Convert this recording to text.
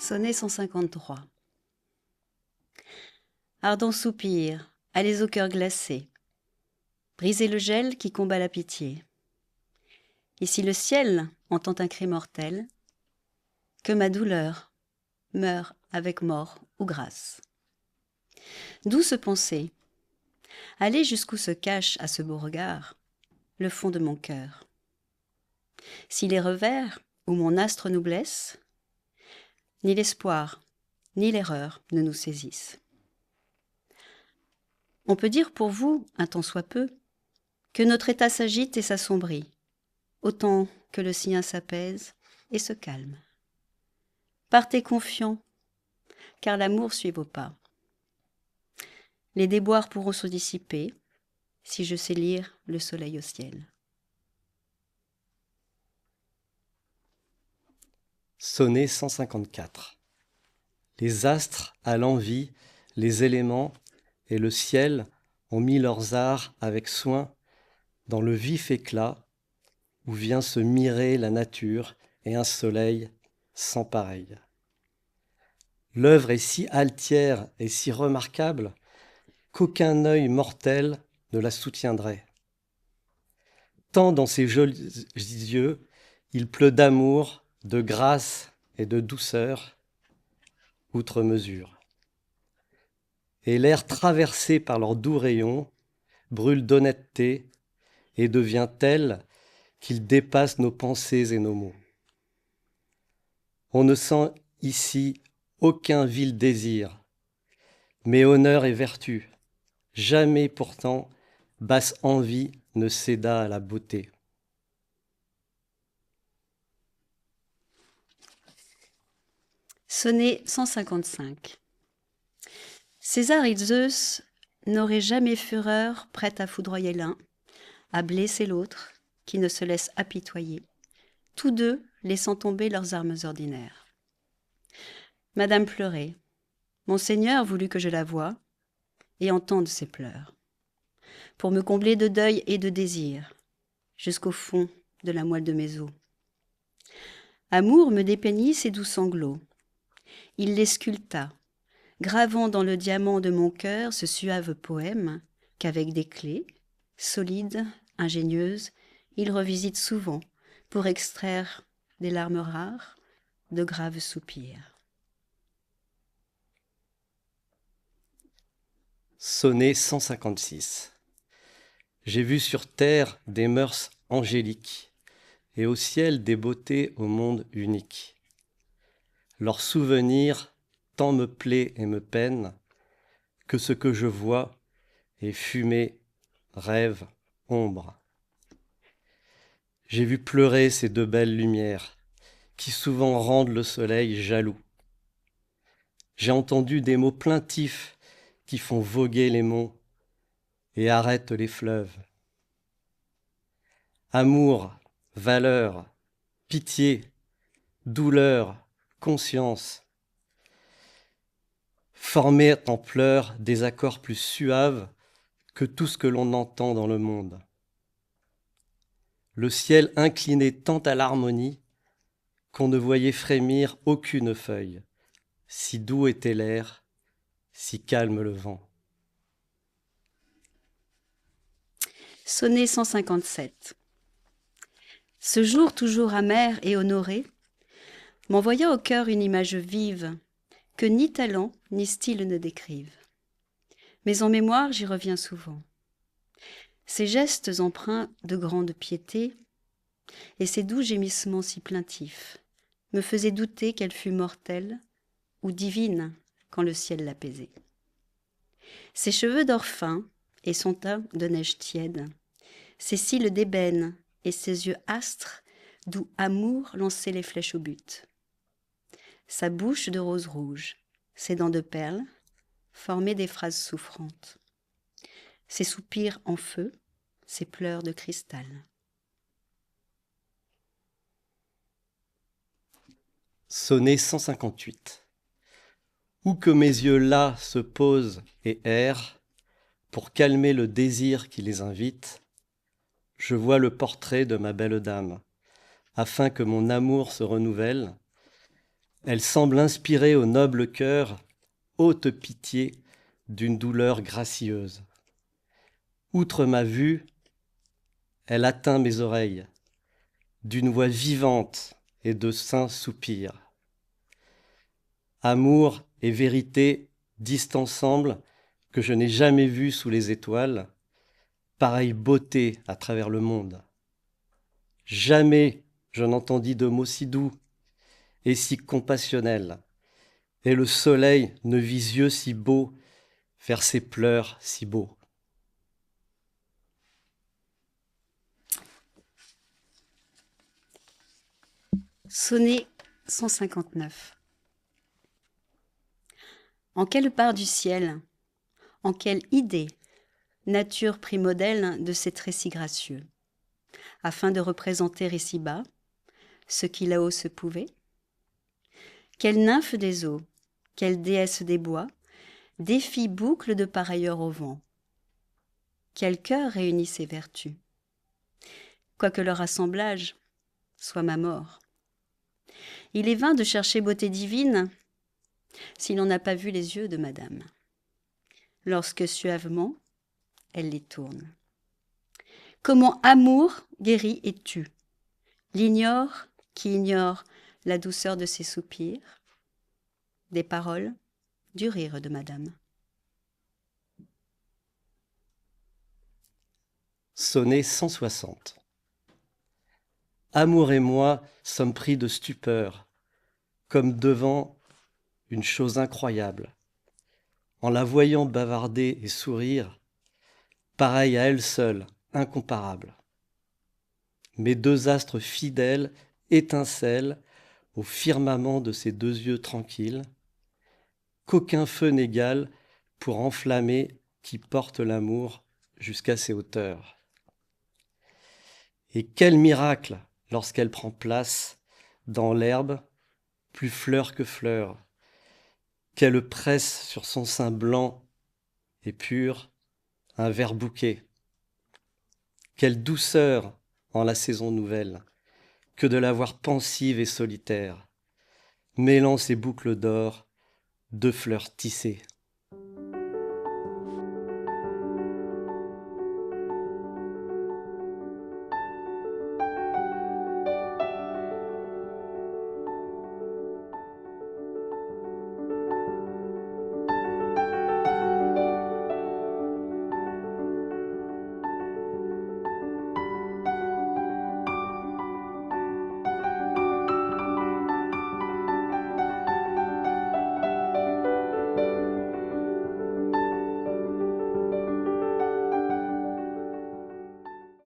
Sonnet 153. Ardent soupir, allez au cœur glacé, brisez le gel qui combat la pitié. Et si le ciel entend un cri mortel, que ma douleur meure avec mort ou grâce. Douce pensée, allez jusqu'où se cache à ce beau regard le fond de mon cœur. Si les revers où mon astre nous blesse, ni l'espoir, ni l'erreur ne nous saisissent. On peut dire pour vous, un tant soit peu, que notre état s'agite et s'assombrit, autant que le sien s'apaise et se calme. Partez confiants, car l'amour suit vos pas. Les déboires pourront se dissiper, si je sais lire le soleil au ciel. Sonnet 154. Les astres à l'envi, les éléments et le ciel ont mis leurs arts avec soin dans le vif éclat où vient se mirer la nature et un soleil sans pareil. L'œuvre est si altière et si remarquable qu'aucun œil mortel ne la soutiendrait. Tant dans ses jolis yeux, il pleut d'amour, de grâce et de douceur, outre mesure. Et l'air traversé par leurs doux rayons brûle d'honnêteté et devient tel qu'il dépasse nos pensées et nos mots. On ne sent ici aucun vil désir, mais honneur et vertu. Jamais pourtant basse envie ne céda à la beauté. Sonnet 155. César et Zeus n'auraient jamais fureur prête à foudroyer l'un, à blesser l'autre, qui ne se laisse apitoyer, tous deux laissant tomber leurs armes ordinaires. Madame pleurait. Monseigneur voulut que je la voie et entende ses pleurs, pour me combler de deuil et de désir, jusqu'au fond de la moelle de mes os. Amour me dépeignit ses doux sanglots. Il les sculpta, gravant dans le diamant de mon cœur ce suave poème qu'avec des clés, solides, ingénieuses, il revisite souvent pour extraire des larmes rares de graves soupirs. Sonnet 156. J'ai vu sur terre des mœurs angéliques et au ciel des beautés au monde unique. Leur souvenir tant me plaît et me peine que ce que je vois est fumée, rêve, ombre. J'ai vu pleurer ces deux belles lumières qui souvent rendent le soleil jaloux. J'ai entendu des mots plaintifs qui font voguer les monts et arrêtent les fleuves. Amour, valeur, pitié, douleur, conscience, formaient en pleurs des accords plus suaves que tout ce que l'on entend dans le monde. Le ciel inclinait tant à l'harmonie qu'on ne voyait frémir aucune feuille, si doux était l'air, si calme le vent. Sonnet 157. Ce jour toujours amer et honoré m'envoya au cœur une image vive que ni talent ni style ne décrivent. Mais en mémoire j'y reviens souvent. Ces gestes empreints de grande piété et ces doux gémissements si plaintifs me faisaient douter qu'elle fût mortelle ou divine quand le ciel l'apaisait. Ses cheveux d'or fin et son teint de neige tiède, ses cils d'ébène et ses yeux astres d'où amour lançait les flèches au but. Sa bouche de rose rouge, ses dents de perles, formaient des phrases souffrantes. Ses soupirs en feu, ses pleurs de cristal. Sonnet 158. Où que mes yeux là se posent et errent, pour calmer le désir qui les invite, je vois le portrait de ma belle dame, afin que mon amour se renouvelle. Elle semble inspirer au noble cœur haute pitié d'une douleur gracieuse. Outre ma vue, elle atteint mes oreilles, d'une voix vivante et de saints soupirs. Amour et vérité disent ensemble que je n'ai jamais vu sous les étoiles pareille beauté à travers le monde. Jamais je n'entendis de mots si doux et si compassionnels, et le soleil ne vit yeux si beaux faire ses pleurs si beaux. Sonnet 159. En quelle part du ciel, en quelle idée, nature prit modèle de ces traits si gracieux, afin de représenter ici-bas ce qui là-haut se pouvait? Quelle nymphe des eaux, quelle déesse des bois, défie boucle de pareille heure au vent? Quel cœur réunit ces vertus, quoique leur assemblage soit ma mort? Il est vain de chercher beauté divine si l'on n'a pas vu les yeux de madame, lorsque suavement elle les tourne. Comment amour guérit et tue, l'ignore qui ignore la douceur de ses soupirs, des paroles, du rire de madame. Sonnet 160. Amour et moi sommes pris de stupeur, comme devant une chose incroyable. En la voyant bavarder et sourire, pareille à elle seule, incomparable. Mes deux astres fidèles étincellent au firmament de ces deux yeux tranquilles, qu'aucun feu n'égale pour enflammer qui porte l'amour jusqu'à ses hauteurs. Et quel miracle lorsqu'elle prend place dans l'herbe, plus fleur que fleur, qu'elle presse sur son sein blanc et pur un vert bouquet. Quelle douceur en la saison nouvelle, que de la voir pensive et solitaire, mêlant ses boucles d'or, deux fleurs tissées.